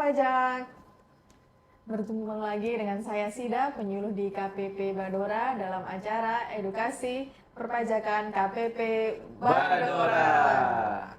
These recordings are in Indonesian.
Pajak. Berjumpa lagi dengan saya Sida, penyuluh di KPP Badora dalam acara edukasi perpajakan KPP Badora.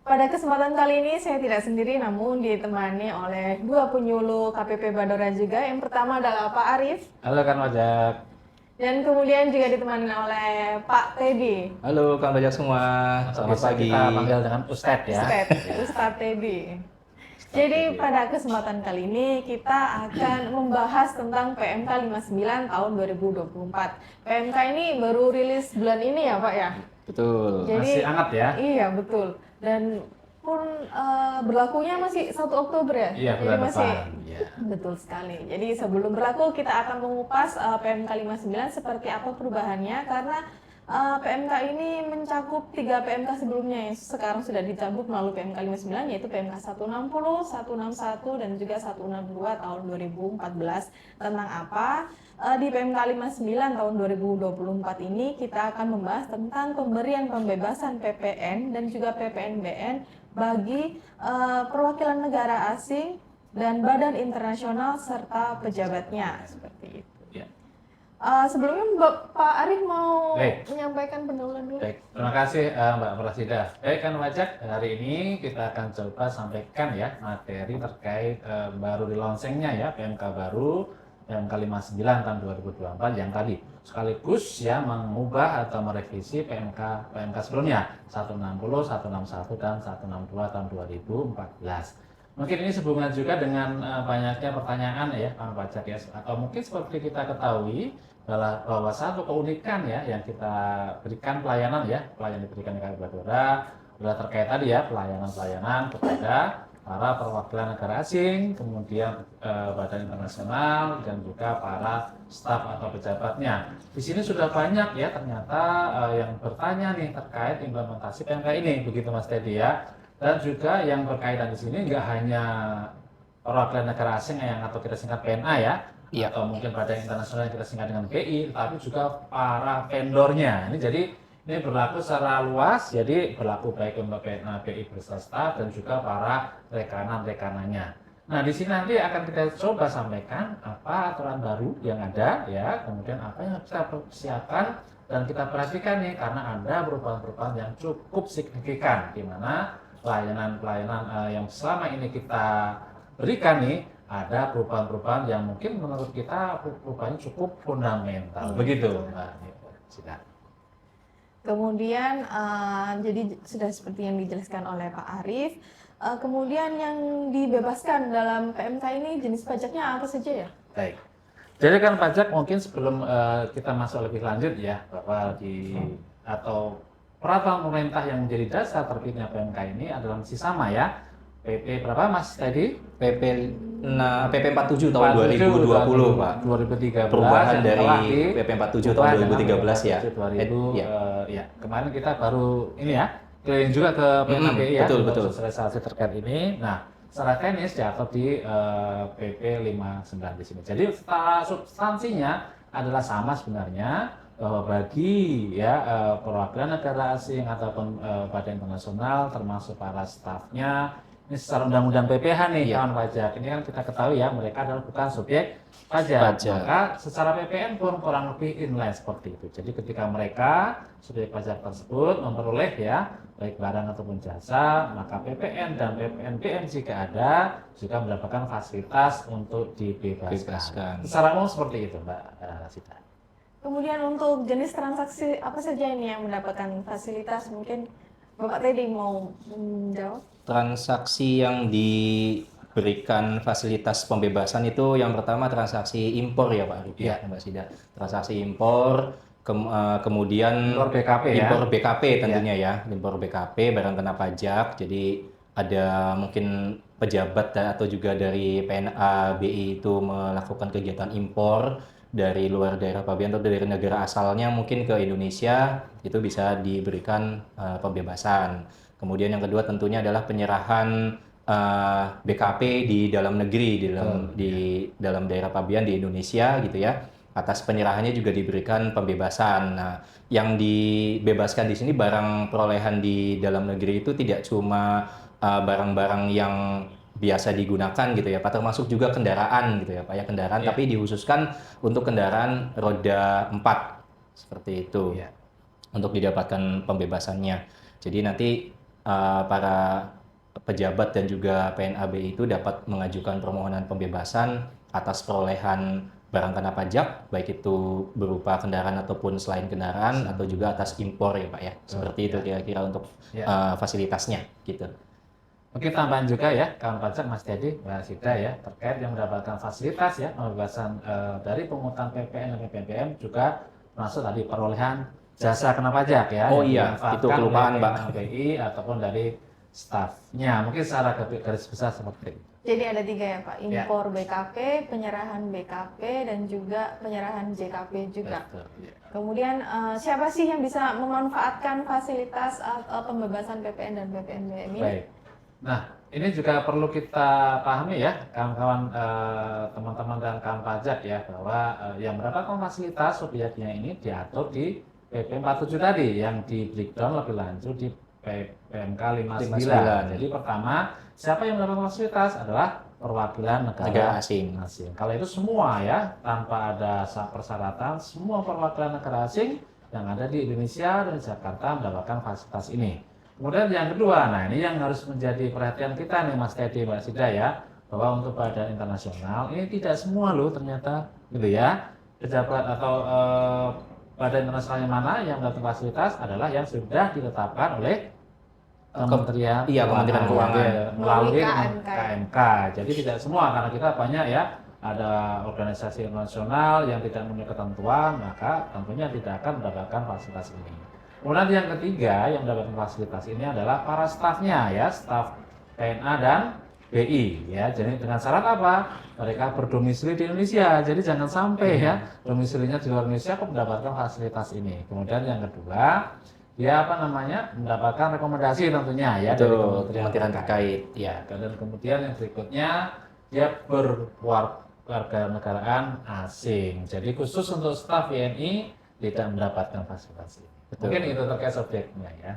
Pada kesempatan kali ini saya tidak sendiri namun ditemani oleh dua penyuluh KPP Badora juga. Yang pertama adalah Pak Arif. Halo Kang Pajak. Dan kemudian juga ditemani oleh Pak Teddy. Halo Kang Pajak semua, selamat pagi. Kita panggil dengan Ustadz ya. Ustadz Teddy. Jadi pada kesempatan kali ini kita akan membahas tentang PMK 59 tahun 2024. PMK ini baru rilis bulan ini ya Pak ya? Betul. Jadi, Masih hangat ya? Iya betul. Dan pun berlakunya masih 1 Oktober ya? Iya, jadi bulan masih depan. Ya. betul sekali. Jadi sebelum berlaku kita akan mengupas PMK 59 seperti apa perubahannya karena PMK ini mencakup 3 PMK sebelumnya yang sekarang sudah dicabut melalui PMK 59 yaitu PMK 160, 161 dan juga 162 tahun 2014. Tentang apa? Di PMK 59 tahun 2024 ini kita akan membahas tentang pemberian pembebasan PPN dan juga PPNBM bagi perwakilan negara asing dan badan internasional serta pejabatnya seperti itu. Ya. Sebelumnya Pak Arif mau Baik. menyampaikan pendahuluan dulu. Baik, terima kasih Mbak Prasida. Baik Kang Pajak, hari ini kita akan coba sampaikan ya materi terkait baru di launchingnya ya PMK baru PMK 59 tahun 2024 yang tadi sekaligus ya mengubah atau merevisi PMK sebelumnya 160, 161 dan 162 tahun 2014. Mungkin ini sehubungan juga dengan banyaknya pertanyaan ya Kang Pajak ya, atau mungkin seperti kita ketahui bahwa satu keunikan ya yang kita berikan pelayanan diberikan di KPP Badora adalah terkait tadi ya pelayanan kepada para perwakilan negara asing, kemudian badan internasional dan juga para staf atau pejabatnya. Di sini sudah banyak ya ternyata yang bertanya nih terkait implementasi PMK ini, begitu Mas Teddy ya. Dan juga yang berkaitan di sini nggak hanya perwakilan negara asing yang atau kita singkat PNA ya, Iya. atau mungkin badan internasional yang kita singkat dengan BI, tetapi juga para vendornya. Ini berlaku secara luas, jadi berlaku baik untuk PNA, BI beserta staf dan juga para rekanan-rekanannya. Nah, di sini nanti akan kita coba sampaikan apa aturan baru yang ada ya, kemudian apa yang kita persiapkan dan kita perhatikan nih karena ada perubahan-perubahan yang cukup signifikan di mana pelayanan-pelayanan yang selama ini kita berikan nih ada perubahan-perubahan yang mungkin menurut kita perubahannya cukup fundamental. Begitu, Mbak Sida. Kemudian jadi sudah seperti yang dijelaskan oleh Pak Arif. Kemudian yang dibebaskan dalam PMK ini jenis pajaknya apa saja ya? Baik. Jadi kan pajak mungkin sebelum kita masuk lebih lanjut ya bahwa atau peraturan pemerintah yang menjadi dasar terbitnya PMK ini adalah masih sama ya. PP berapa Mas tadi? PP 47 tahun 2020 Pak. 2013. Perubahan yang dari telah PP 47 tahun 2013 ya. 2000, Ya. ya. Kemarin kita baru ini ya keliling juga ke PNBI ya. betul, untuk betul. sosialisasi terkait ini. Nah, secara teknis diatur di PP 59 di sini. Jadi substansinya adalah sama sebenarnya bahwa bagi ya perwakilan negara asing ataupun badan internasional termasuk para stafnya ini secara undang-undang PPH nih Iya. kawan pajak ini kan kita ketahui ya mereka adalah bukan subjek pajak. Maka secara PPN pun kurang lebih inline seperti itu. Jadi ketika mereka subjek pajak tersebut memperoleh ya baik barang ataupun jasa maka PPN dan PPNBM jika ada juga mendapatkan fasilitas untuk dibebaskan. Secara umum seperti itu Mbak Sita. Kemudian untuk jenis transaksi apa saja ini yang mendapatkan fasilitas? Mungkin Bapak Teddy mau menjawab? Transaksi yang diberikan fasilitas pembebasan itu yang pertama transaksi impor ya Pak Arif ya, Mbak Sida. Transaksi impor, kemudian Impor BKP ya. Impor BKP tentunya ya, impor BKP barang kena pajak. Jadi ada mungkin pejabat atau juga dari PNA BI itu melakukan kegiatan impor dari luar daerah pabean atau dari negara asalnya mungkin ke Indonesia, itu bisa diberikan pembebasan. Kemudian yang kedua tentunya adalah penyerahan BKP di dalam negeri, di dalam daerah pabean di Indonesia gitu ya. Atas penyerahannya juga diberikan pembebasan. Nah, yang dibebaskan di sini barang perolehan di dalam negeri itu tidak cuma barang-barang yang biasa digunakan gitu ya Pak, termasuk juga kendaraan gitu ya Pak ya, kendaraan tapi dikhususkan untuk kendaraan roda 4 seperti itu untuk didapatkan pembebasannya. Jadi nanti para pejabat dan juga PNAB itu dapat mengajukan permohonan pembebasan atas perolehan barang kena pajak, baik itu berupa kendaraan ataupun selain kendaraan, atau juga atas impor ya Pak ya. Seperti itu kira-kira untuk fasilitasnya gitu. Mungkin tambahan juga ya, kawan pajak Mas Dedi, Mbak Sida ya, terkait yang mendapatkan fasilitas ya, pembebasan dari pungutan PPN dan PPNBM juga masuk tadi perolehan jasa kena pajak ya. Oh iya, itu kelupaan Mbak. BI ataupun dari stafnya, mungkin secara garis besar seperti itu. Jadi ada 3 ya Pak, impor BKP, penyerahan BKP, dan juga penyerahan JKP juga. Betul, ya. Kemudian siapa sih yang bisa memanfaatkan fasilitas pembebasan PPN dan PPNBM ini? Baik. Nah, ini juga perlu kita pahami ya, kawan-kawan teman-teman dan kawan pajak ya, bahwa yang mendapatkan fasilitas subyeknya ini diatur di PP 47 tadi, yang di breakdown lebih lanjut di PMK 59. Jadi pertama, siapa yang mendapatkan fasilitas adalah perwakilan negara asing. Kalau itu semua ya, tanpa ada persyaratan, semua perwakilan negara asing yang ada di Indonesia dan Jakarta mendapatkan fasilitas ini. Kemudian yang kedua, nah ini yang harus menjadi perhatian kita nih Mas Teddy, Mbak Sida ya, bahwa untuk badan internasional ini tidak semua loh ternyata gitu ya. Pejabat atau badan internasional yang mana yang mendapatkan fasilitas adalah yang sudah ditetapkan oleh Kementerian Keuangan melalui KMK. Jadi tidak semua, karena kita banyak ya, ada organisasi internasional yang tidak memiliki ketentuan, maka tentunya tidak akan mendapatkan fasilitas ini. Kemudian yang ketiga yang mendapatkan fasilitas ini adalah para stafnya ya, staf PNA dan BI ya. Jadi dengan syarat apa? Mereka berdomisili di Indonesia. Jadi jangan sampai ya domisilinya di luar Indonesia kok mendapatkan fasilitas ini. Kemudian yang kedua, dia mendapatkan rekomendasi tentunya ya dari kementerian terkait ya. Dan kemudian yang berikutnya dia berwarganegaraan asing. Jadi khusus untuk staf WNI tidak mendapatkan fasilitas ini. Mungkin itu terkait subjeknya ya.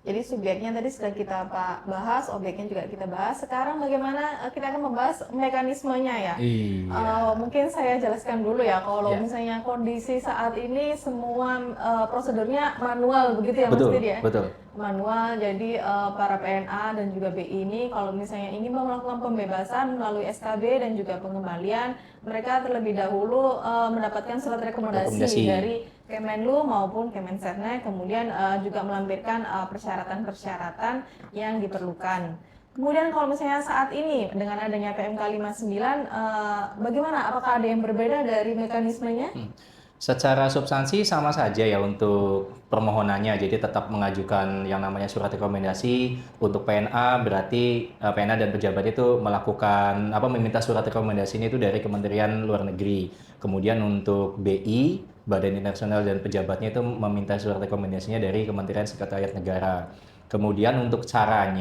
Jadi subjeknya tadi sudah kita bahas, objeknya juga kita bahas. Sekarang bagaimana kita akan membahas mekanismenya ya. Iya. Mungkin saya jelaskan dulu ya, kalau misalnya kondisi saat ini semua prosedurnya manual begitu ya Mas Didi ya? Betul. Manual, jadi para PNA dan juga BI ini kalau misalnya ingin melakukan pembebasan melalui SKB dan juga pengembalian, mereka terlebih dahulu mendapatkan surat rekomendasi dari Kemenlu maupun Kemensetnek, kemudian juga melampirkan persyaratan-persyaratan yang diperlukan. Kemudian kalau misalnya saat ini dengan adanya PMK 59, bagaimana? Apakah ada yang berbeda dari mekanismenya? Secara substansi sama saja ya untuk permohonannya, jadi tetap mengajukan yang namanya surat rekomendasi. Untuk PNA berarti PNA dan pejabat itu melakukan meminta surat rekomendasi ini itu dari Kementerian Luar Negeri. Kemudian untuk BI, Badan Internasional dan pejabatnya itu meminta surat rekomendasinya dari Kementerian Sekretariat Negara. Kemudian untuk cara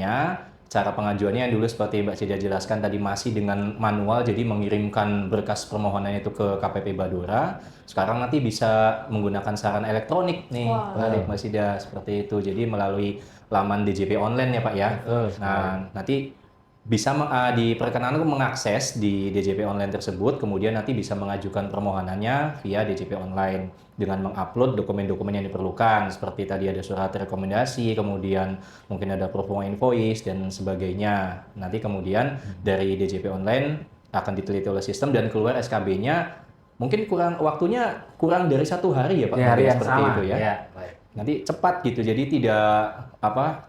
pengajuannya yang dulu seperti Mbak Sida jelaskan tadi masih dengan manual, jadi mengirimkan berkas permohonan itu ke KPP Badora. Sekarang nanti bisa menggunakan saran elektronik nih, Mbak Sida, seperti itu. Jadi melalui laman DJP online ya Pak ya. Nah, nanti bisa diperkenankan mengakses di DJP online tersebut, kemudian nanti bisa mengajukan permohonannya via DJP online dengan mengupload dokumen-dokumen yang diperlukan, seperti tadi ada surat rekomendasi, kemudian mungkin ada proforma invoice dan sebagainya. Nanti kemudian dari DJP online akan diteliti oleh sistem dan keluar SKB-nya. Mungkin waktunya kurang dari 1 hari ya Pak, hari yang seperti sama, itu ya. Nanti cepat gitu, jadi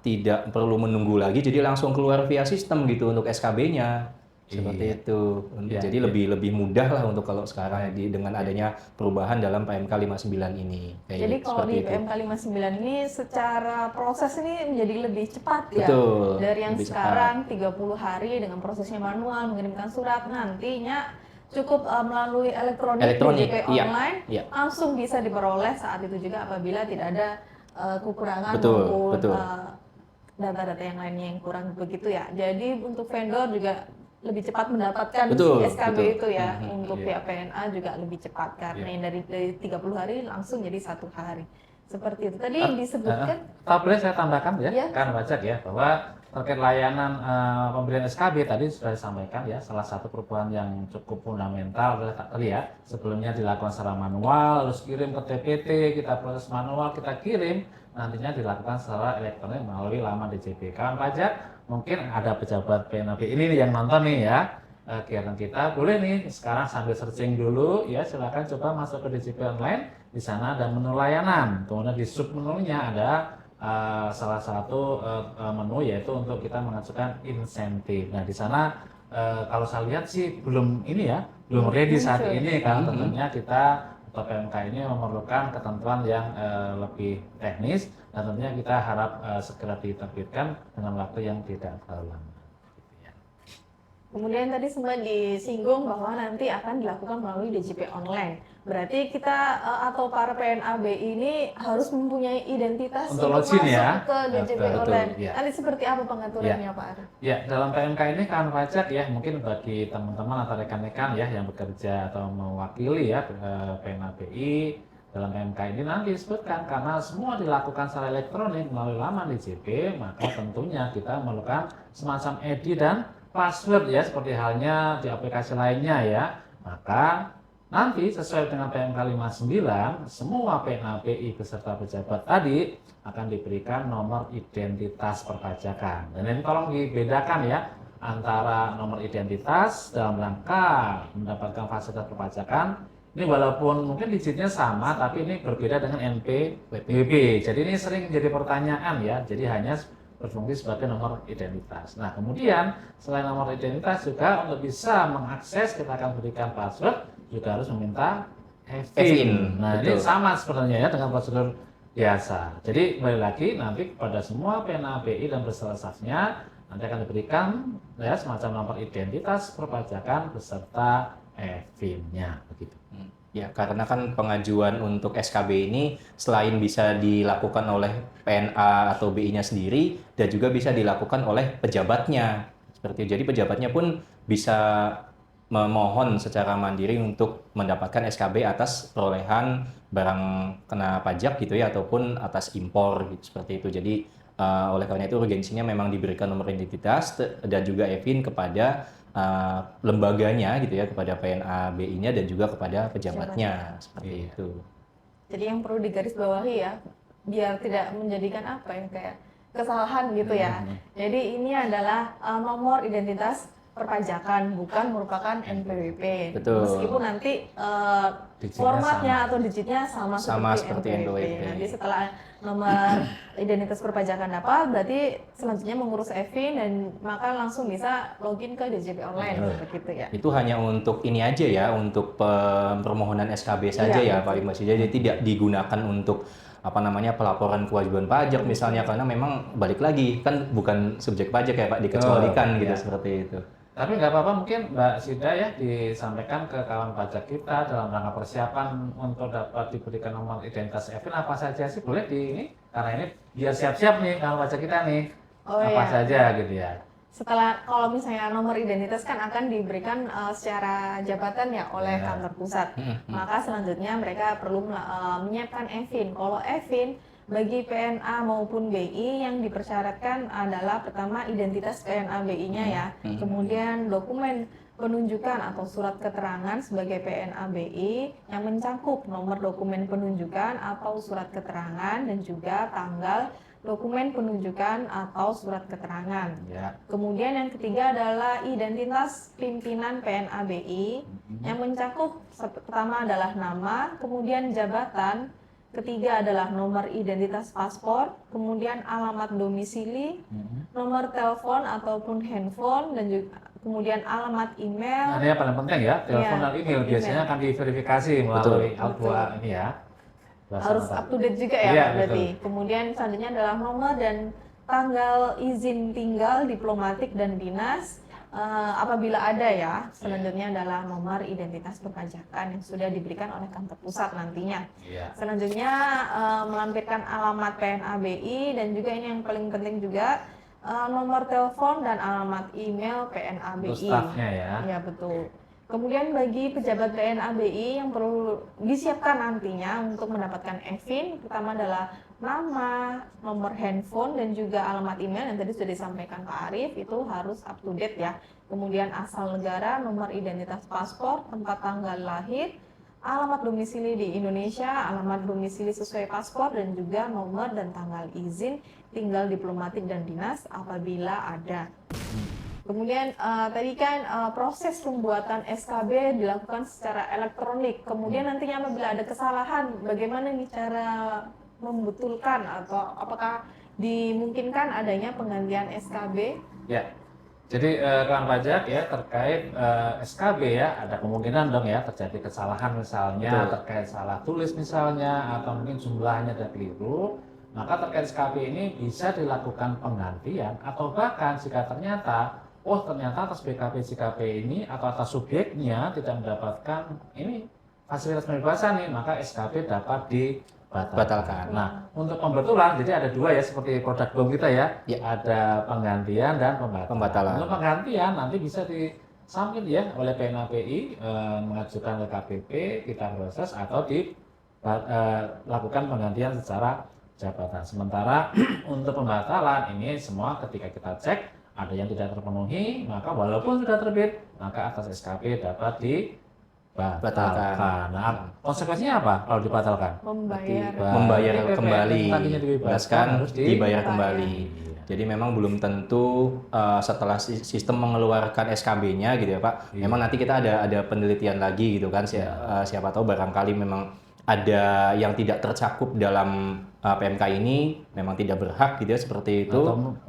tidak perlu menunggu lagi, jadi langsung keluar via sistem gitu untuk SKB-nya Seperti Iya. itu. Iya, Jadi iya. lebih mudah lah untuk kalau sekarang dengan adanya perubahan dalam PMK 59 ini. Jadi Kayak kalau seperti di itu. PMK 59 ini secara proses ini menjadi lebih cepat ya. Betul, Dari yang lebih cepat. sekarang 30 hari dengan prosesnya manual mengirimkan surat, nantinya cukup melalui elektronik Elektronik, DJP iya, online iya. langsung bisa diperoleh saat itu juga apabila tidak ada kekurangan Betul, maupun betul. data-data yang lainnya yang kurang begitu ya. Jadi untuk vendor juga lebih cepat mendapatkan si Betul, SKB betul. itu ya. Mhm. Untuk Iya. pihak PNA juga lebih cepat karena Iya. yang dari 30 hari langsung jadi 1 hari. Seperti itu. Tadi Eh, disebutkan Kalau boleh saya tambahkan ya, ya. kan Wajak ya, bahwa terkait layanan pemberian SKB tadi sudah disampaikan ya, salah satu perubahan yang cukup fundamental adalah tadi ya, sebelumnya dilakukan secara manual, harus kirim ke TPT, kita proses manual, kita kirim, nantinya dilakukan secara elektronik melalui laman DJP. Kawan pajak, mungkin ada pejabat PNAB ini nih yang nonton nih ya, kegiatan kita, boleh nih sekarang sambil searching dulu ya, silakan coba masuk ke DJP online. Di sana ada menu layanan, kemudian di sub menunya ada salah satu menu yaitu untuk kita mengajukan insentif. Nah di sana kalau saya lihat sih belum ini ya, belum ready saat Muncul. ini karena tentunya kita atau PMK ini memerlukan ketentuan yang lebih teknis dan tentunya kita harap segera diterbitkan dengan waktu yang tidak terlalu lama. Gitu ya. Kemudian tadi sempat disinggung bahwa nanti akan dilakukan melalui DJP online. Berarti kita atau para PNAB ini harus mempunyai identitas Untuk untuk login masuk ya. ke DJP Betul, online. ya. Nanti seperti apa pengaturannya Pak Ari? Ya, dalam PMK ini kan pajak ya, mungkin bagi teman-teman atau rekan-rekan ya yang bekerja atau mewakili ya PNABI dalam PMK ini nanti disebutkan karena semua dilakukan secara elektronik melalui laman DJP, maka tentunya kita memerlukan semacam ID dan password ya seperti halnya di aplikasi lainnya ya. Maka nanti sesuai dengan PMK 59, semua PNABI beserta pejabat tadi akan diberikan nomor identitas perpajakan. Dan ini tolong dibedakan ya antara nomor identitas dalam rangka mendapatkan fasilitas perpajakan. Ini walaupun mungkin digitnya sama, tapi ini berbeda dengan NPWP. Jadi ini sering jadi pertanyaan ya. Jadi hanya berfungsi sebagai nomor identitas. Nah kemudian selain nomor identitas juga untuk bisa mengakses kita akan berikan password juga harus meminta EVIN. Nah betul. ini sama sebenarnya ya dengan prosedur biasa. Jadi kembali lagi nanti kepada semua PNABI dan beserta stafnya nanti akan diberikan ya semacam nomor identitas perpajakan beserta EVIN-nya begitu. Ya, karena kan pengajuan untuk SKB ini selain bisa dilakukan oleh PNA atau BI-nya sendiri, dan juga bisa dilakukan oleh pejabatnya. Seperti itu. Jadi pejabatnya pun bisa memohon secara mandiri untuk mendapatkan SKB atas perolehan barang kena pajak gitu ya, ataupun atas impor gitu, seperti itu. Jadi oleh karena itu urgensinya memang diberikan nomor identitas dan juga EVIN kepada lembaganya gitu ya, kepada PNA BI-nya dan juga kepada pejabatnya seperti itu. Jadi yang perlu digarisbawahi ya, biar tidak menjadikan apa ya kayak kesalahan gitu ya. Jadi ini adalah nomor identitas perpajakan, bukan merupakan NPWP. Betul. Meskipun nanti formatnya atau digitnya sama seperti NPWP. Nanti setelah nomor identitas perpajakan dapat, berarti selanjutnya mengurus EVIN dan maka langsung bisa login ke DJP online begitu ya. Itu hanya untuk ini aja ya, untuk permohonan SKB saja ya Pak Imas. Jadi tidak digunakan untuk apa namanya pelaporan kewajiban pajak misalnya, karena memang balik lagi kan bukan subjek pajak ya Pak, dikecualikan gitu seperti itu. Tapi nggak apa-apa, mungkin Mbak Sida ya disampaikan ke kawan pajak kita dalam rangka persiapan untuk dapat diberikan nomor identitas EVIN apa saja sih, boleh di ini karena ini biar siap-siap nih kawan pajak kita nih apa saja gitu ya. Setelah kalau misalnya nomor identitas kan akan diberikan secara jabatan ya oleh kantor pusat, maka selanjutnya mereka perlu menyiapkan EVIN. Kalau EVIN bagi PNA maupun BI yang dipersyaratkan adalah pertama identitas PNA BI-nya ya, kemudian dokumen penunjukan atau surat keterangan sebagai PNA BI yang mencakup nomor dokumen penunjukan atau surat keterangan dan juga tanggal dokumen penunjukan atau surat keterangan. Kemudian yang ketiga adalah identitas pimpinan PNA BI yang mencakup pertama adalah nama, kemudian jabatan, ketiga adalah nomor identitas paspor, kemudian alamat domisili, nomor telepon ataupun handphone, dan juga kemudian alamat Nah, email. ini yang paling penting ya, telepon Iya, dan email biasanya email. akan diverifikasi melalui Betul. Alpha ini ya. Harus Bahasa up to date juga ya Iya, Pak berarti. betul. Kemudian selanjutnya adalah nomor dan tanggal izin tinggal diplomatik dan dinas. Apabila ada ya, selanjutnya adalah nomor identitas perpajakan yang sudah diberikan oleh kantor pusat nantinya. Iya. Selanjutnya melampirkan alamat PNABI dan juga ini yang paling penting juga nomor telepon dan alamat email PNABI. Untuk stafnya ya. Iya betul. Kemudian bagi pejabat PNABI yang perlu disiapkan nantinya untuk mendapatkan e-fin, pertama adalah nama, nomor handphone, dan juga alamat email yang tadi sudah disampaikan Pak Arief, itu harus up to date ya. Kemudian asal negara, nomor identitas paspor, tempat tanggal lahir, alamat domisili di Indonesia, alamat domisili sesuai paspor, dan juga nomor dan tanggal izin tinggal diplomatik dan dinas apabila ada. Kemudian tadi kan proses pembuatan SKB dilakukan secara elektronik. Kemudian nantinya apabila ada kesalahan, bagaimana nih cara membetulkan atau apakah dimungkinkan adanya penggantian SKB? Ya. Jadi rekan pajak ya terkait SKB ya ada kemungkinan dong ya terjadi kesalahan misalnya Betul. terkait salah tulis misalnya atau mungkin jumlahnya ada keliru. Maka terkait SKB ini bisa dilakukan penggantian atau bahkan jika ternyata ternyata atas BKP-JKP ini atau atas subjeknya tidak mendapatkan ini fasilitas pembebasan nih, maka SKB dapat dibatalkan. Nah, untuk pembetulan jadi ada dua ya seperti produk BOM kita ya. Ya. Ada penggantian dan Pembatalan. Untuk penggantian nanti bisa disampaikan ya oleh PNAPI mengajukan ke KPP, kita proses atau dilakukan penggantian secara jabatan. Sementara untuk pembatalan ini semua ketika kita cek ada yang tidak terpenuhi, maka walaupun sudah terbit, maka atas SKP dapat dibatalkan. Nah, konsekuensinya apa kalau dibatalkan? Membayar kembali, Tadinya dibebaskan harus dibayar kembali. Iya. Jadi memang belum tentu setelah sistem mengeluarkan SKB-nya gitu ya Pak. Iya. Memang nanti kita ada penelitian lagi gitu kan. Siapa tahu barangkali memang ada yang tidak tercakup dalam PMK ini memang tidak berhak gitu ya seperti itu.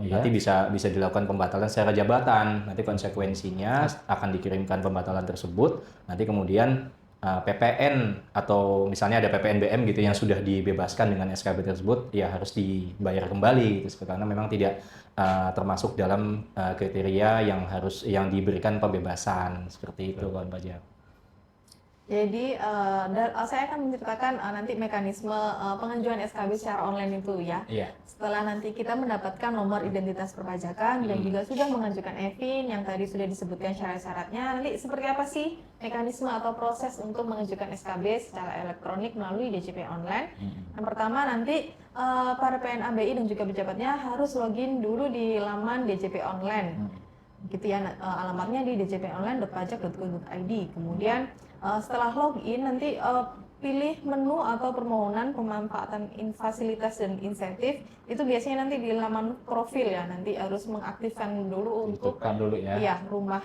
Iya. Nanti bisa dilakukan pembatalan secara jabatan. Nanti konsekuensinya akan dikirimkan pembatalan tersebut. Nanti kemudian PPN atau misalnya ada PPNBM gitu yang sudah dibebaskan dengan SKB tersebut ya harus dibayar kembali gitu karena memang tidak termasuk dalam kriteria yang diberikan pembebasan seperti itu kawan pajak. Jadi saya akan menceritakan nanti mekanisme pengajuan SKB secara online itu ya. Iya. Setelah nanti kita mendapatkan nomor identitas perpajakan dan juga sudah mengajukan e-fin yang tadi sudah disebutkan syarat-syaratnya, nanti seperti apa sih mekanisme atau proses untuk mengajukan SKB secara elektronik melalui DJP online? Yang pertama nanti para PNABI dan juga pejabatnya harus login dulu di laman DJP online. Gitu ya, alamatnya di djponline.pajak.go.id. Kemudian setelah login nanti pilih menu atau permohonan pemanfaatan fasilitas dan insentif. Itu biasanya nanti di laman profil ya, nanti harus mengaktifkan dulu untuk rumah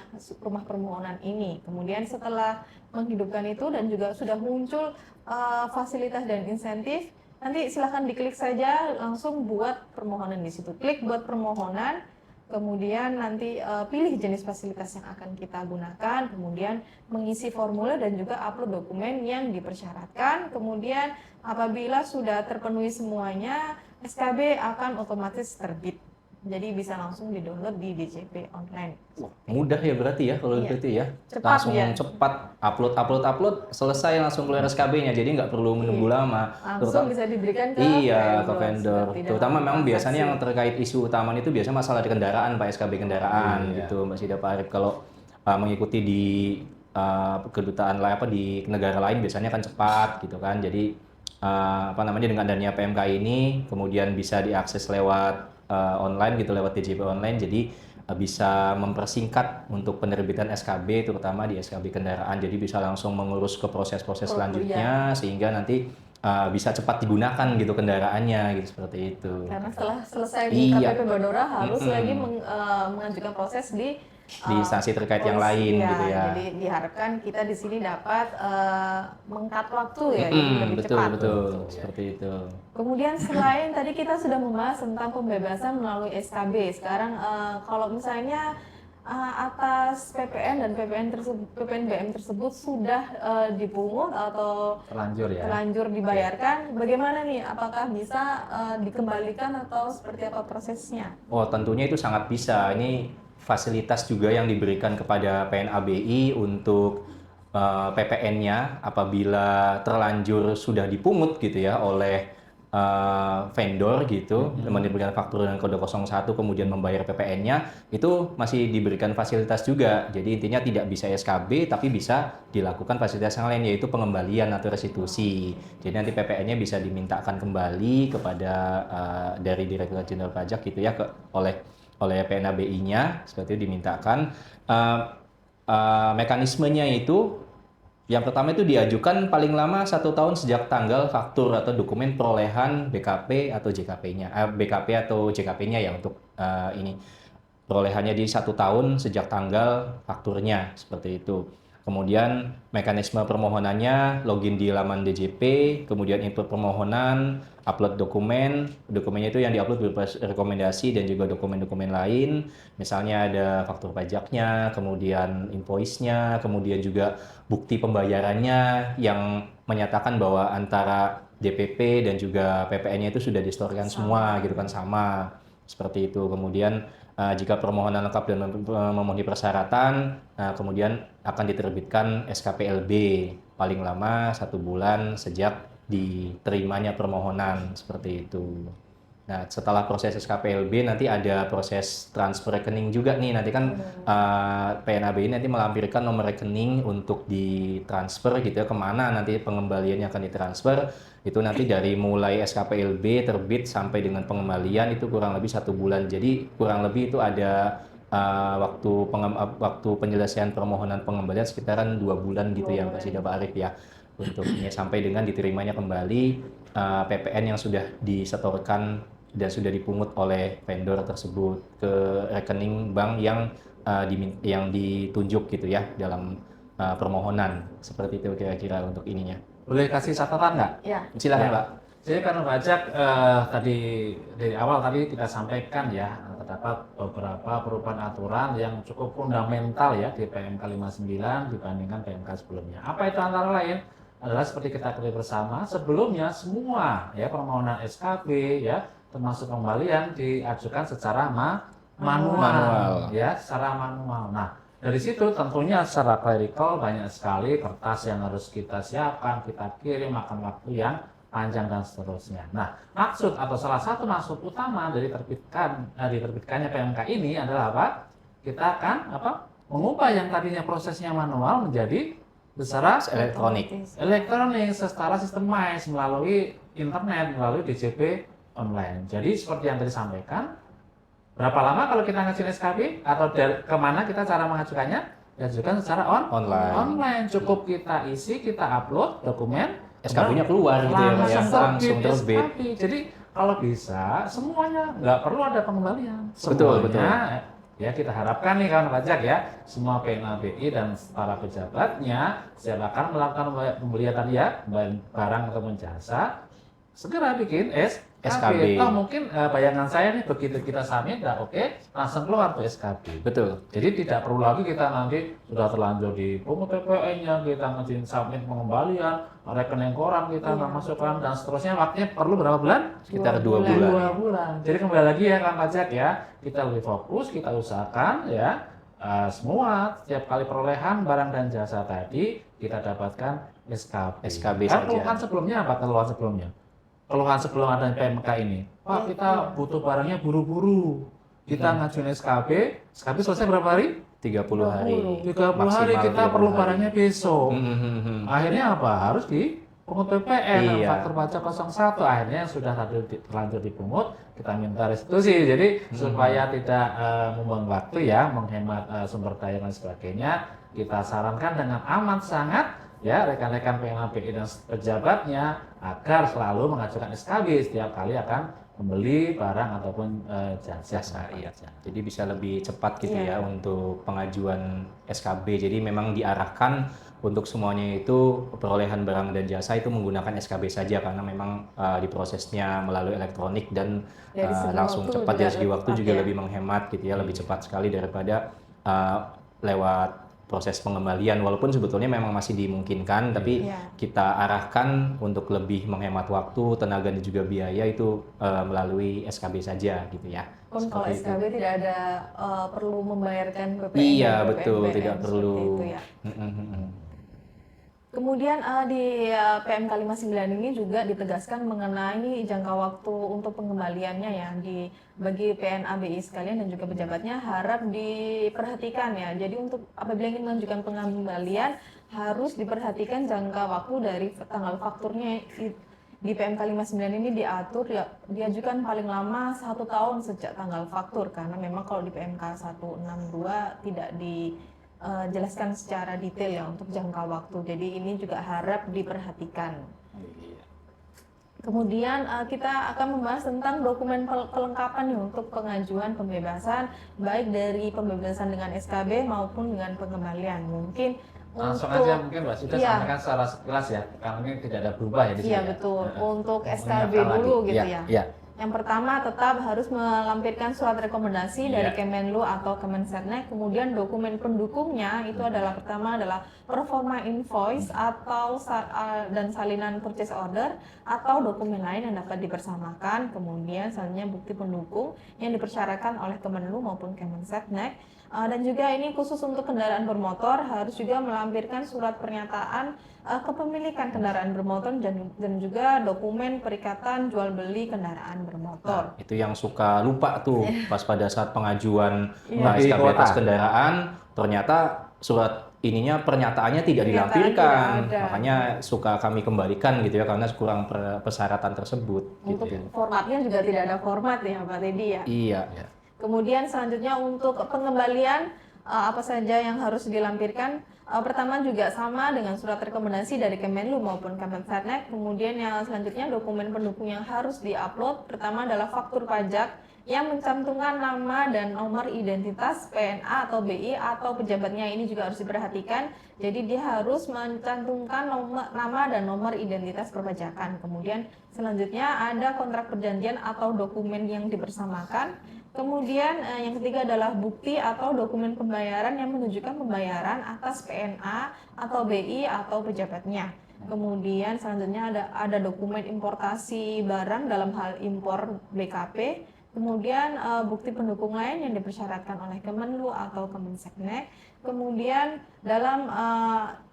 permohonan ini. Kemudian setelah menghidupkan itu dan juga sudah muncul fasilitas dan insentif, nanti silahkan diklik saja langsung buat permohonan di situ. Klik buat permohonan. Kemudian nanti pilih jenis fasilitas yang akan kita gunakan, kemudian mengisi formulir dan juga upload dokumen yang dipersyaratkan. Kemudian apabila sudah terpenuhi semuanya, SKB akan otomatis terbit. Jadi bisa langsung di-download di DJP online. Mudah ya berarti ya kalau gitu ya. Cepat, langsung cepat upload selesai langsung keluar SKB-nya. Jadi nggak perlu menunggu lama. Langsung bisa diberikan ke vendor. Terutama memang biasanya yang terkait isu utama itu biasanya masalah di kendaraan, Pak, SKB kendaraan gitu Mbak Sida, Pak Arief. Kalau mengikuti di kedutaan lain di negara lain biasanya kan cepat gitu kan. Jadi dengan adanya PMK ini kemudian bisa diakses lewat online gitu, lewat DJP online, jadi bisa mempersingkat untuk penerbitan SKB terutama di SKB kendaraan, jadi bisa langsung mengurus ke proses-proses selanjutnya sehingga nanti bisa cepat digunakan gitu kendaraannya gitu, seperti itu. Karena setelah selesai di KPP Bandora harus lagi mengajukan proses di instansi terkait yang lain gitu ya. Jadi diharapkan kita di sini dapat mengkat waktu ya, jadi lebih cepat. Betul, seperti itu. Kemudian selain tadi kita sudah membahas tentang pembebasan melalui SKB, sekarang kalau misalnya atas PPN dan PPNBM tersebut sudah dipungut atau Terlanjur ya. terlanjur dibayarkan, bagaimana nih? Apakah bisa dikembalikan atau seperti apa prosesnya? Oh, tentunya itu sangat bisa. Ini fasilitas juga yang diberikan kepada PNABI untuk PPN-nya apabila terlanjur sudah dipungut gitu ya oleh vendor gitu, memberikan faktur dan kode 01 kemudian membayar PPN-nya, itu masih diberikan fasilitas juga. Jadi intinya tidak bisa SKB tapi bisa dilakukan fasilitas yang lain, yaitu pengembalian atau restitusi. Jadi nanti PPN-nya bisa dimintakan kembali kepada dari Direktorat Jenderal Pajak gitu ya oleh PNABI-nya, seperti itu dimintakan. Mekanismenya itu yang pertama itu diajukan paling lama 1 tahun sejak tanggal faktur atau dokumen perolehan BKP atau JKP-nya, BKP atau JKP-nya ya untuk ini perolehannya di 1 tahun sejak tanggal fakturnya seperti itu. Kemudian mekanisme permohonannya login di laman DJP, kemudian input permohonan, upload dokumennya itu yang diupload berupa rekomendasi dan juga dokumen-dokumen lain. Misalnya ada faktur pajaknya, kemudian invoice-nya, kemudian juga bukti pembayarannya yang menyatakan bahwa antara DPP dan juga PPN-nya itu sudah distorkan semua gitu kan, sama seperti itu. Kemudian jika permohonan lengkap dan memenuhi persyaratan, kemudian akan diterbitkan SKPLB paling lama 1 bulan sejak diterimanya permohonan seperti itu. Nah, setelah proses SKPLB nanti ada proses transfer rekening juga nih. Nanti kan PNABI nanti melampirkan nomor rekening untuk ditransfer gitu ya, kemana nanti pengembaliannya akan ditransfer. Itu nanti dari mulai SKPLB terbit sampai dengan pengembalian itu kurang lebih 1 bulan. Jadi kurang lebih itu ada waktu penyelesaian permohonan pengembalian sekitaran 2 bulan gitu ya Mbak Sida, Pak Arif ya. Untuk ini sampai dengan diterimanya kembali PPN yang sudah disetorkan dan sudah dipungut oleh vendor tersebut ke rekening bank yang ditunjuk gitu ya dalam permohonan. Seperti itu kira-kira untuk ininya. Boleh kasih catatan nggak? Ya. Silakan, Ya. Pak. Jadi karena pajak tadi dari awal tadi kita sampaikan ya, terdapat beberapa perubahan aturan yang cukup fundamental ya di PMK 59 dibandingkan PMK sebelumnya. Apa itu antara lain? Adalah seperti kita ketahui bersama, sebelumnya semua ya permohonan SKB ya termasuk pembalian diajukan secara manual ya, secara manual. Nah, dari situ tentunya secara clerical banyak sekali kertas yang harus kita siapkan, kita kirim, makan waktu yang panjang dan seterusnya. Nah, maksud atau salah satu maksud utama dari diterbitkannya PMK ini adalah apa? Kita akan mengubah yang tadinya prosesnya manual menjadi secara elektronik, secara sistemized melalui internet, melalui DJP online. Jadi seperti yang tadi sampaikan, berapa lama kalau kita ngajuin SKB atau kemana kita cara mengajukannya? Diajukan secara online. Cukup kita isi, kita upload dokumen, SKB-nya keluar gitu ya, langsung terbit. Jadi kalau bisa semuanya nggak perlu ada pengembalian. Betul. Ya kita harapkan nih kawan pajak ya, semua PNABI dan para pejabatnya silakan melakukan pembelian tadi ya, barang ataupun jasa, segera bikin SKB. Toh mungkin bayangan saya nih begitu kita submit, langsung keluar tuh SKB. Betul. Jadi tidak perlu lagi kita nanti sudah terlanjur dipungut PPN-nya, kita ngizin submit pengembalian, rekening koran kita nggak masukkan dan seterusnya. Waktunya perlu berapa bulan? Sekitar 2 bulan. 2 bulan. Jadi kembali lagi ya kan pajak ya, kita lebih fokus, kita usahakan ya semua setiap kali perolehan barang dan jasa tadi kita dapatkan SKB saja. Keluhan sebelumnya apa? Keluhan sebelum ada PMK ini, Pak kita butuh barangnya buru-buru, kita ngajuin SKB selesai berapa hari? 30 hari. 30 hari kita perlu barangnya besok. Akhirnya apa? Harus dipungut PPN, faktur pajak 01. Akhirnya yang sudah terlanjur dipungut, kita minta restitusi. Jadi supaya tidak membuang waktu ya, menghemat sumber daya dan sebagainya, kita sarankan dengan amat sangat ya rekan-rekan PNABI dan pejabatnya agar selalu mengajukan SKB setiap kali akan membeli barang ataupun jasa. Iya. Jadi bisa lebih cepat gitu ya untuk pengajuan SKB. Jadi memang diarahkan untuk semuanya itu perolehan barang dan jasa itu menggunakan SKB saja karena memang diprosesnya melalui elektronik dan langsung cepat dari segi waktu juga lebih menghemat gitu ya, lebih cepat sekali daripada uh, lewat proses pengembalian, walaupun sebetulnya memang masih dimungkinkan, tapi Iya. kita arahkan untuk lebih menghemat waktu, tenaga dan juga biaya itu melalui SKB saja gitu ya. Pun kalau Seperti itu. SKB tidak ada perlu membayarkan PPN Iya dan betul, PPNBM, tidak seperti perlu. itu ya. Kemudian di PMK 59 ini juga ditegaskan mengenai jangka waktu untuk pengembaliannya ya bagi PNA BI sekalian dan juga pejabatnya harap diperhatikan ya. Jadi untuk apabila ingin mengajukan pengembalian harus diperhatikan jangka waktu dari tanggal fakturnya di PMK 59 ini diatur ya, diajukan paling lama 1 tahun sejak tanggal faktur karena memang kalau di PMK 162 tidak jelaskan secara detail ya untuk jangka waktu. Jadi ini juga harap diperhatikan. Kemudian kita akan membahas tentang dokumen kelengkapan nih untuk pengajuan pembebasan baik dari pembebasan dengan SKB maupun dengan pengembalian. Mungkin Langsung untuk aja mungkin Mbak Sida sampaikan secara sekilas ya, karena ini tidak ada berubah ya di sini. iya ya. betul. Untuk SKB Mengingatkan dulu lagi. gitu Iya, ya. iya. Yang pertama tetap harus melampirkan surat rekomendasi dari Kemenlu atau Kemensetnek. Kemudian dokumen pendukungnya itu adalah pertama adalah performa invoice atau dan salinan purchase order atau dokumen lain yang dapat dipersamakan. Kemudian selanjutnya bukti pendukung yang dipersyaratkan oleh Kemenlu maupun Kemensetnek. Dan juga ini khusus untuk kendaraan bermotor harus juga melampirkan surat pernyataan kepemilikan kendaraan bermotor dan juga dokumen perikatan jual beli kendaraan bermotor. Nah, itu yang suka lupa tuh pas pada saat pengajuan Di SKB kota. atas kendaraan, ternyata surat ininya pernyataannya tidak Pernyataan dilampirkan. tidak ada. Makanya suka kami kembalikan gitu ya karena kurang persyaratan tersebut gitu Untuk ya. formatnya juga tidak ada format ya Pak Teddy ya. Iya. Kemudian selanjutnya untuk pengembalian apa saja yang harus dilampirkan. Pertama juga sama dengan surat rekomendasi dari Kemenlu maupun Kemensetnek. Kemudian yang selanjutnya dokumen pendukung yang harus diupload. Pertama adalah faktur pajak yang mencantumkan nama dan nomor identitas PNA atau BI atau pejabatnya. Ini juga harus diperhatikan. Jadi dia harus mencantumkan nama dan nomor identitas perpajakan. Kemudian selanjutnya ada kontrak perjanjian atau dokumen yang dipersamakan. Kemudian yang ketiga adalah bukti atau dokumen pembayaran yang menunjukkan pembayaran atas PNA atau BI atau pejabatnya. Kemudian selanjutnya ada dokumen importasi barang dalam hal impor BKP. Kemudian bukti pendukung lain yang dipersyaratkan oleh Kemenlu atau Kemenseknek. Kemudian dalam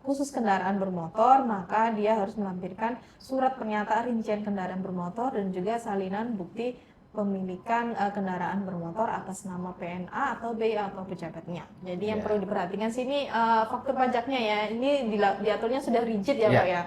khusus kendaraan bermotor, maka dia harus melampirkan surat pernyataan rincian kendaraan bermotor dan juga salinan bukti pemilikan kendaraan bermotor atas nama PNA atau BI atau pejabatnya. Jadi yang perlu diperhatikan sini faktur pajaknya ya, ini diaturnya sudah rigid ya Pak ya.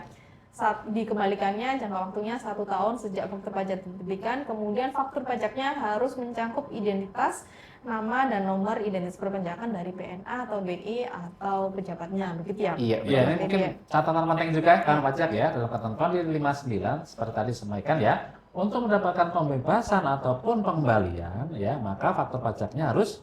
Saat dikembalikannya jangka waktunya 1 tahun sejak faktur pajak diterbitkan. Kemudian faktur pajaknya harus mencakup identitas, nama dan nomor identitas perpajakan dari PNA atau BI atau pejabatnya, begitu ya? Iya, Iya, ini mungkin catatan penting juga kan pajak ya dalam ketentuan di 59 seperti tadi disampaikan ya. Untuk mendapatkan pembebasan ataupun pengembalian ya, maka faktur pajaknya harus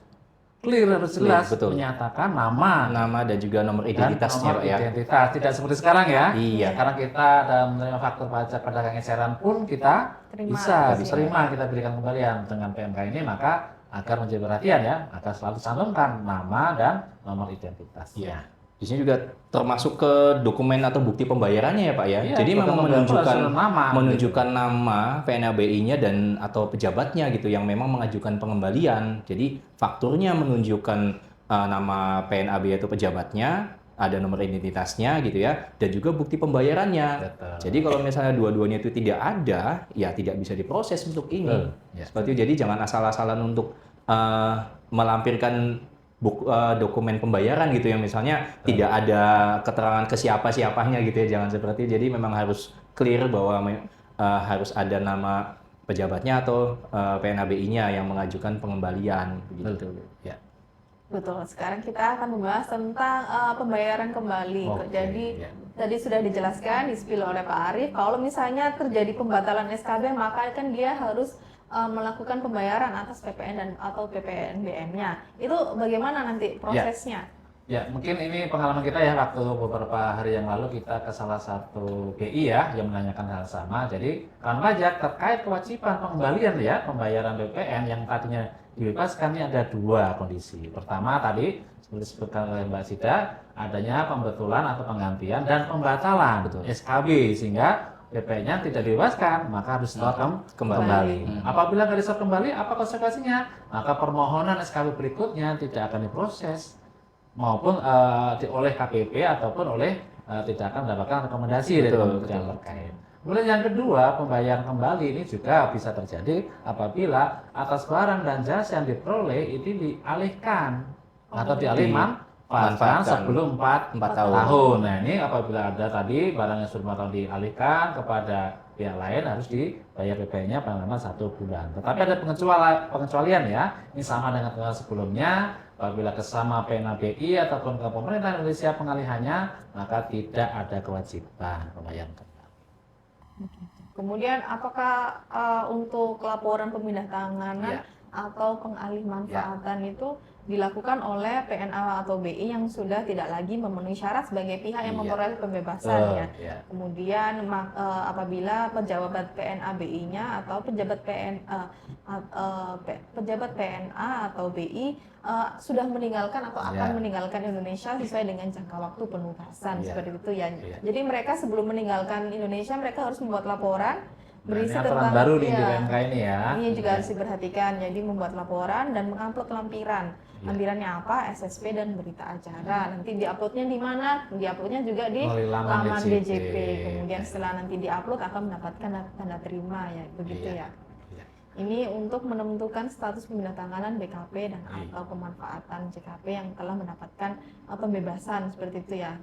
clear, harus jelas, betul. menyatakan nama Nama dan juga nomor identitasnya nomor Pak ya. identitas. Tidak seperti sekarang ya. Iya. Sekarang kita dalam menerima faktur pajak pedagang eceran pun kita bisa terima, kita berikan kembalian dengan PMK ini, maka agar menjadi perhatian ya, maka selalu cantumkan nama dan nomor identitas. Iya. Di sini juga termasuk ke dokumen atau bukti pembayarannya ya Pak ya. Iya, Jadi memang menunjukkan gitu. nama PNABI-nya dan atau pejabatnya gitu yang memang mengajukan pengembalian. Jadi fakturnya menunjukkan nama PNABI atau pejabatnya, ada nomor identitasnya gitu ya, dan juga bukti pembayarannya. Betul. Jadi kalau misalnya dua-duanya itu tidak ada, ya tidak bisa diproses untuk ini. Ya. Seperti itu. Jadi jangan asal-asalan untuk melampirkan dokumen pembayaran gitu yang misalnya tidak ada keterangan ke siapa-siapanya gitu ya, jangan seperti itu. Jadi memang harus clear bahwa harus ada nama pejabatnya atau PNABI-nya yang mengajukan pengembalian begitu. Ya. Betul. Sekarang kita akan membahas tentang pembayaran kembali. Jadi tadi sudah dijelaskan, di-spill oleh Pak Arief, kalau misalnya terjadi pembatalan SKB maka kan dia harus melakukan pembayaran atas PPN dan atau PPNBM-nya. Itu bagaimana nanti prosesnya? Ya, mungkin ini pengalaman kita ya, waktu beberapa hari yang lalu kita ke salah satu BI ya yang menanyakan hal sama. Jadi kan pajak terkait kewajiban pengembalian ya, pembayaran BPN yang tadinya dibebaskan ini ada dua kondisi. Pertama tadi seperti disebutkan oleh Mbak Sida, adanya pembetulan atau penggantian dan pembatalan SKB sehingga PP-nya tidak dibebaskan, maka harus store kembali. Apabila nggak di store kembali, apa konsekuensinya? Maka permohonan SKB berikutnya tidak akan diproses maupun oleh KPP ataupun oleh tidak akan mendapatkan rekomendasi dari kementerian terkait. Kemudian yang kedua, pembayaran kembali ini juga bisa terjadi apabila atas barang dan jasa yang diperoleh itu dialihkan atau dimanfaatkan sebelum 4 tahun. Nah ini apabila ada tadi barang yang sudah 4 tahun dialihkan kepada pihak lain harus dibayar PP-nya paling lama 1 bulan. Tetapi ada pengecualian ya. Ini sama dengan sebelumnya. Apabila kesama PNABI ataupun ke pemerintah Indonesia pengalihannya, maka tidak ada kewajiban pembayaran kembali. Kemudian apakah untuk laporan pemindah tanganan atau pengalih manfaatan itu dilakukan oleh PNA atau BI yang sudah tidak lagi memenuhi syarat sebagai pihak yang memperoleh pembebasan ya. Kemudian apabila pejabat PNA BI-nya atau pejabat PNA atau BI sudah meninggalkan atau akan meninggalkan Indonesia sesuai dengan jangka waktu penugasan seperti itu ya. Jadi mereka sebelum meninggalkan Indonesia mereka harus membuat laporan berisi tentang baru di PMK ini ya. Ini juga harus diperhatikan. Jadi membuat laporan dan mengupload lampiran. Lampirannya apa? SSP dan berita acara. Nanti diuploadnya di mana? Diuploadnya juga di laman DJP. Kemudian setelah nanti diupload akan mendapatkan tanda terima ya, begitu ya. Ini untuk menentukan status pemindah tanganan BKP dan atau pemanfaatan JKP yang telah mendapatkan pembebasan seperti itu ya.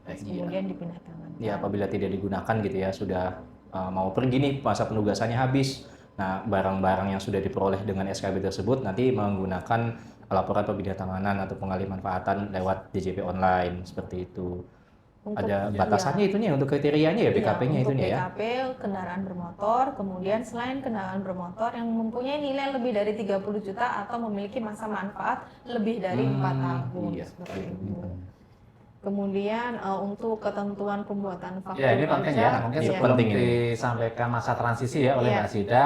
Kemudian dipindah tangan. Ya, apabila tidak digunakan gitu ya, sudah mau pergi nih, masa penugasannya habis. Nah, barang-barang yang sudah diperoleh dengan SKB tersebut nanti menggunakan laporan pemindah tanganan atau pengalih manfaatan lewat DJP online seperti itu. Ada batasannya itunya untuk kriterianya ya BKP-nya itu ya. BKP kendaraan bermotor, kemudian selain kendaraan bermotor yang mempunyai nilai lebih dari 30 juta atau memiliki masa manfaat lebih dari 4 tahun seperti itu. Kemudian untuk ketentuan pembuatan faktur ini penting ya, mungkin sebelum penting disampaikan masa transisi ya oleh Mbak Sida,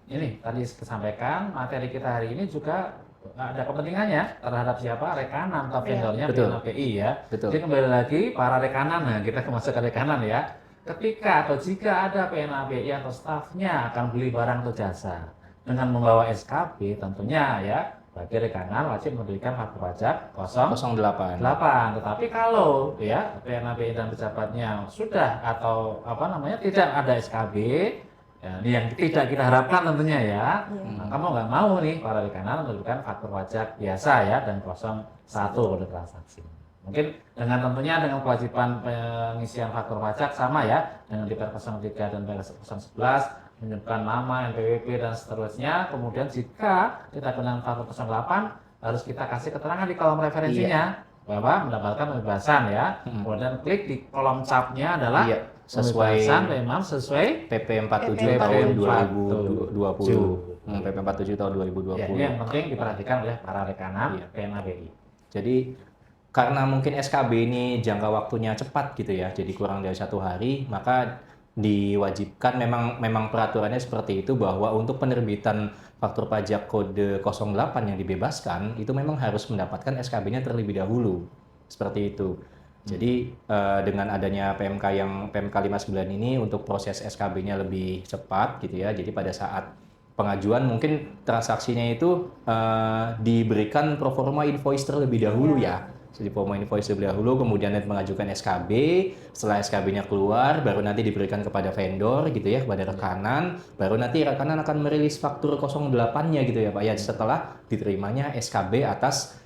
ini tadi disampaikan materi kita hari ini juga ada kepentingannya terhadap siapa rekanan atau vendornya PNABI ya. Jadi kembali lagi para rekanan, nah kita masuk ke rekanan ya. Ketika atau jika ada PNABI atau stafnya akan beli barang atau jasa dengan membawa SKB tentunya ya. Bagi rekanan wajib memberikan faktur pajak 008. Tetapi kalau ya PNABI dan pejabatnya sudah atau tidak ada SKB, ya, ini yang tidak kita harapkan tentunya ya. Maka mau nggak mau nih para rekanan memberikan faktur pajak biasa ya dan 01 kode transaksi. Mungkin tentunya dengan kewajiban pengisian faktur pajak sama ya dengan di Per03 dan Per011 menyebutkan nama, NPWP dan seterusnya. Kemudian jika kita gunakan faktur 08 harus kita kasih keterangan di kolom referensinya bahwa mendapatkan pembebasan ya. Kemudian klik di kolom capnya adalah pembebasan memang sesuai PP 47 tahun 2020. PP 47 tahun 2020. Ini yang penting diperhatikan oleh para rekanan PNABI. Jadi karena mungkin SKB ini jangka waktunya cepat gitu ya, jadi kurang dari 1 hari, maka diwajibkan memang peraturannya seperti itu bahwa untuk penerbitan faktur pajak kode 08 yang dibebaskan itu memang harus mendapatkan SKB-nya terlebih dahulu seperti itu. Jadi dengan adanya PMK 59 ini untuk proses SKB-nya lebih cepat gitu ya. Jadi pada saat pengajuan mungkin transaksinya itu diberikan proforma invoice terlebih dahulu ya. Jadi proforma invoice terlebih dahulu, kemudian nanti mengajukan SKB, setelah SKB-nya keluar, baru nanti diberikan kepada vendor gitu ya, kepada rekanan, baru nanti rekanan akan merilis faktur 08-nya gitu ya Pak ya, setelah diterimanya SKB atas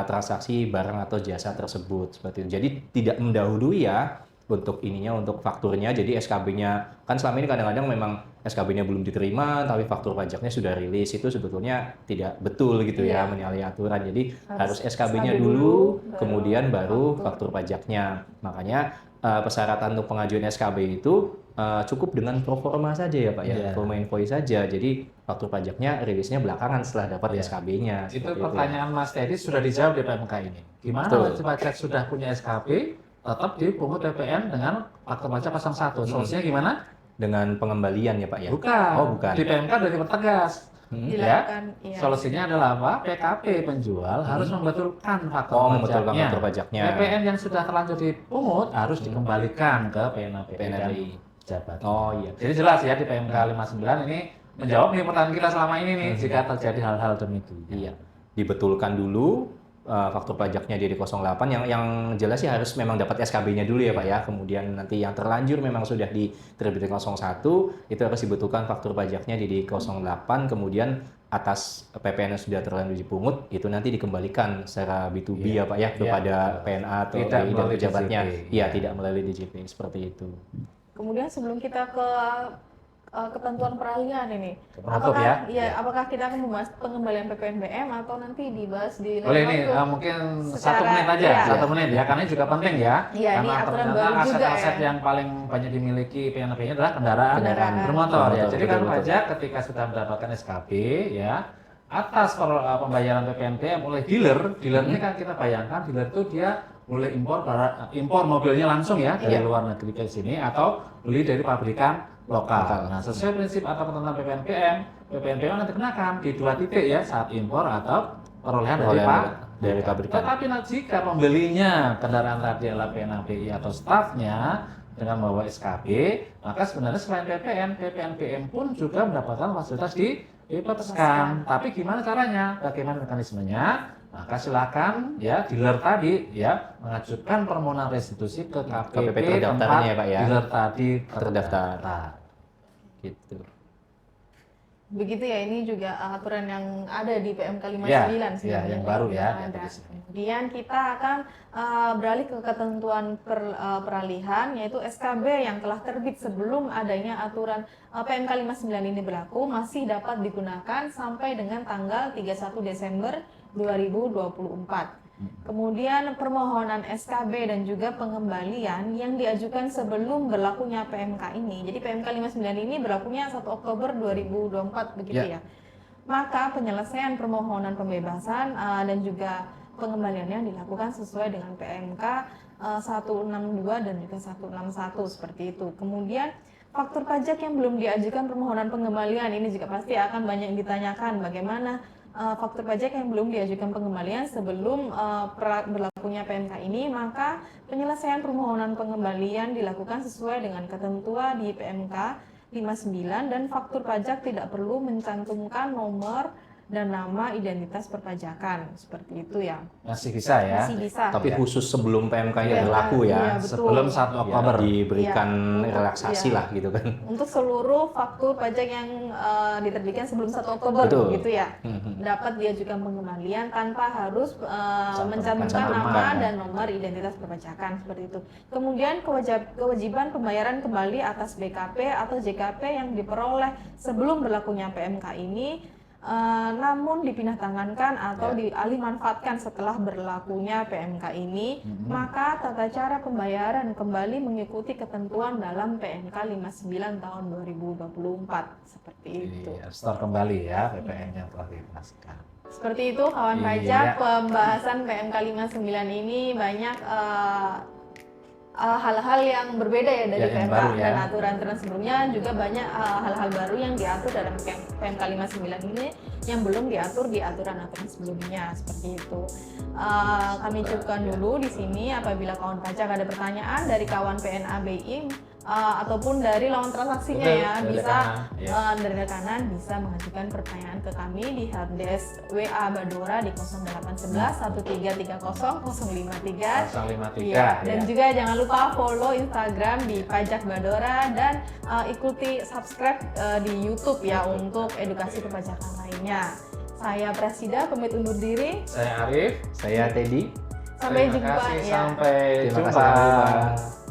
transaksi barang atau jasa tersebut seperti itu. Jadi tidak mendahului ya untuk fakturnya. Jadi SKB-nya kan selama ini kadang-kadang memang SKB-nya belum diterima tapi faktur pajaknya sudah rilis, itu sebetulnya tidak betul gitu ya, menyalahi aturan. Jadi harus SKB-nya dulu kemudian baru faktur pajaknya. Makanya persyaratan untuk pengajuan SKB itu cukup dengan proforma saja ya Pak ya, proforma invoice saja. Jadi faktur pajaknya rilisnya belakangan setelah dapat SKB-nya. Itu pertanyaan Mas Teddy sudah dijawab di PMK ini. Gimana wajib pajak sudah punya SKB tetap dipungut PPN dengan faktur pajak 01. Solusinya gimana? Dengan pengembalian ya Pak ya? Bukan. Oh bukan. Di PMK sudah dipertegas. dilakukan. Iya. Solusinya adalah apa? PKP penjual harus membetulkan faktur membetulkan pajaknya. faktur pajaknya. PPN yang sudah terlanjur dipungut harus dikembalikan ke PNAP dan PNAPI. pejabat. Oh iya. Jadi jelas ya di PMK 59 ini menjawab nih pertanyaan kita selama ini nih jika terjadi hal-hal demikian. Iya. Dibetulkan dulu faktur pajaknya jadi 08 yang jelas sih harus memang dapat SKB-nya dulu ya Pak ya. Kemudian nanti yang terlanjur memang sudah diterbitkan 01 itu harus dibetulkan faktur pajaknya jadi 08, kemudian atas PPN yang sudah terlanjur dipungut itu nanti dikembalikan secara B2B ya Pak ya kepada PNA atau Tidak dan melalui pejabatnya. DJP. Iya, tidak melalui DJP seperti itu. Kemudian sebelum kita ke ketentuan peralihan ini, Penutup apakah ya? apakah kita akan membahas pengembalian PPNBM atau nanti dibahas di lain Boleh nih, waktu? mungkin Secara- 1 menit aja, iya. 1 menit ya, karena ini juga penting ya. Iya, ini karena aturan ternyata baru juga aset-aset ya. yang paling banyak dimiliki PNAP-nya adalah kendaraan Kendaraan. bermotor ya. Bermotor, Jadi kan betul. pajak ketika sudah mendapatkan SKP ya, atas pembayaran PPNBM oleh dealer ini kan kita bayangkan dealer itu dia boleh impor mobilnya langsung ya dari Iya. luar negeri ke sini atau beli dari pabrikan lokal. Nah, sesuai prinsip atau ketentuan PPNBM akan dikenakan di 2 titik ya, saat impor atau perolehan dari pabrikan. Tetapi jika pembelinya kendaraan tadi adalah PNAPI atau stafnya dengan membawa SKP, maka sebenarnya selain PPNBM pun juga mendapatkan fasilitas di bebaskan. Tapi gimana caranya? Bagaimana mekanismenya? Maka silakan ya dealer tadi ya mengajukan permohonan restitusi ke KPP terdaftarnya tempat ya, Pak, ya. dealer tadi Terdaftar. Gitu. Begitu ya, ini juga aturan yang ada di PMK 59 Ya, sebelumnya. ya, yang baru ya, Ada. yang di sini. Kemudian kita akan beralih ke ketentuan peralihan, yaitu SKB yang telah terbit sebelum adanya aturan PMK 59 ini berlaku masih dapat digunakan sampai dengan tanggal 31 Desember 2024. Kemudian permohonan SKB dan juga pengembalian yang diajukan sebelum berlakunya PMK ini. Jadi PMK 59 ini berlakunya 1 Oktober 2024 begitu ya. Maka penyelesaian permohonan pembebasan dan juga pengembaliannya dilakukan sesuai dengan PMK 162 dan juga 161 seperti itu. Kemudian faktur pajak yang belum diajukan permohonan pengembalian ini juga pasti akan banyak yang ditanyakan bagaimana faktur pajak yang belum diajukan pengembalian sebelum berlakunya PMK ini, maka penyelesaian permohonan pengembalian dilakukan sesuai dengan ketentuan di PMK 59 dan faktur pajak tidak perlu mencantumkan nomor dan nama identitas perpajakan, seperti itu ya. Masih bisa ya. Masih bisa. Tapi khusus sebelum PMK ini Iya, berlaku ya. iya, betul. Sebelum 1 Ya, Oktober. diberikan Iya. relaksasi Iya. lah gitu kan. Untuk seluruh faktur pajak yang diterbitkan sebelum 1 Oktober Betul. gitu ya. Dapat diajukan pengembalian tanpa harus mencantumkan cantumkan. nama dan nomor identitas perpajakan seperti itu. Kemudian kewajiban pembayaran kembali atas BKP atau JKP yang diperoleh sebelum berlakunya PMK ini namun dipindah tangankan atau dialih manfaatkan setelah berlakunya PMK ini, maka tata cara pembayaran kembali mengikuti ketentuan dalam PMK 59 tahun 2024 seperti itu. Iya, store kembali ya PPN yang telah dibebaskan. Seperti itu kawan Iya. pajak, pembahasan PMK 59 ini banyak hal-hal yang berbeda ya dari Ya, yang PMK baru ya. dan aturan-aturan sebelumnya, juga banyak hal-hal baru yang diatur dalam PMK 59 ini yang belum diatur di aturan-aturan sebelumnya seperti itu. Kami cukupkan dulu di sini. Apabila kawan pajak ada pertanyaan dari kawan PNA BI ataupun dari lawan transaksinya Betul, ya, dari bisa rekanan, ya. dari rekanan bisa mengajukan pertanyaan ke kami di helpdesk WA Badora di 0811 1330 053. 053 Iya, dan ya. juga jangan lupa follow Instagram di Pajak Badora dan ikuti subscribe di YouTube ya untuk edukasi perpajakan lainnya. Saya Prasida pamit undur diri. Saya Arif. Saya Teddy. Sampai Terima jumpa kasih, ya. sampai Terima jumpa. kasih, sampai jumpa.